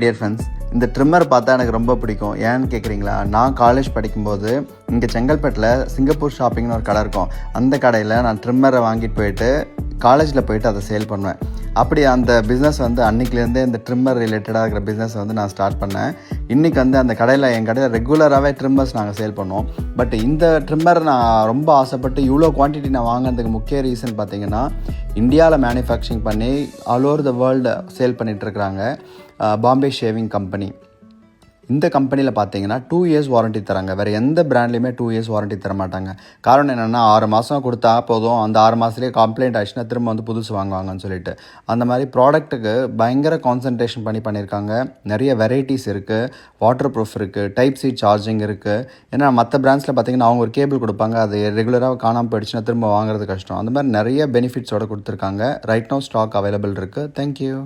Dear friends, இந்த trimmer பார்த்தா எனக்கு ரொம்ப பிடிக்கும். ஏன்னு கேட்குறீங்களா? நான் காலேஜ் படிக்கும்போது இங்கே செங்கல்பட்டில் சிங்கப்பூர் ஷாப்பிங்னு ஒரு கடை இருக்கும். அந்த கடையில் நான் ட்ரிம்மரை வாங்கிட்டு போயிட்டு காலேஜில் போயிட்டு அதை சேல் பண்ணுவேன். அப்படி அந்த பிஸ்னஸ் அன்றைக்கிலேருந்தே இந்த ட்ரிம்மர் ரிலேட்டடாக இருக்கிற பிஸ்னஸ் நான் ஸ்டார்ட் பண்ணேன். இன்றைக்கி அந்த கடையில் என் கடையில் ரெகுலராகவே ட்ரிம்மர்ஸ் நாங்கள் சேல் பண்ணுவோம். பட் இந்த ட்ரிம்மர் நான் ரொம்ப ஆசைப்பட்டு இவ்வளோ குவான்டிட்டி நான் வாங்கினதுக்கு முக்கிய ரீசன் பார்த்திங்கன்னா, இந்தியாவில் மேனுஃபேக்சரிங் பண்ணி all over the world sale பண்ணிகிட்ருக்குறாங்க பாம்பே ஷேவிங் கம்பெனி. இந்த கம்பெனியில் பார்த்தீங்கன்னா 2 இயர்ஸ் வாரண்ட்டி தராங்க. வேறு எந்த பிராண்ட்லேயுமே 2 இயர்ஸ் வாரண்ட்டி தர மாட்டாங்க. காரணம் என்னென்னா, 6 மாதம் கொடுத்தா போதும், அந்த 6 மாதத்துலேயே கம்ப்ளைண்ட் ஆச்சுன்னா திரும்ப புதுசு வாங்குவாங்கன்னு சொல்லிட்டு. அந்த மாதிரி ப்ராடக்ட்டுக்கு பயங்கர கான்சன்ட்ரேஷன் பண்ணியிருக்காங்க. நிறைய வெரைட்டிஸ் இருக்குது, வாட்டர் ப்ரூஃப் இருக்குது, டைப் சி சார்ஜிங் இருக்குது. ஏன்னா மற்ற பிராண்ட்ஸில் பார்த்தீங்கன்னா அவங்க ஒரு கேபிள் கொடுப்பாங்க, அது ரெகுலராக காணாமல் போயிடுச்சுன்னா திரும்ப வாங்குறது கஷ்டம். அந்த மாதிரி நிறைய பெனிஃபிட்ஸோடு கொடுத்துருக்காங்க. ரைட் நவ் ஸ்டாக் அவைலபிள் இருக்குது. தேங்க்யூ.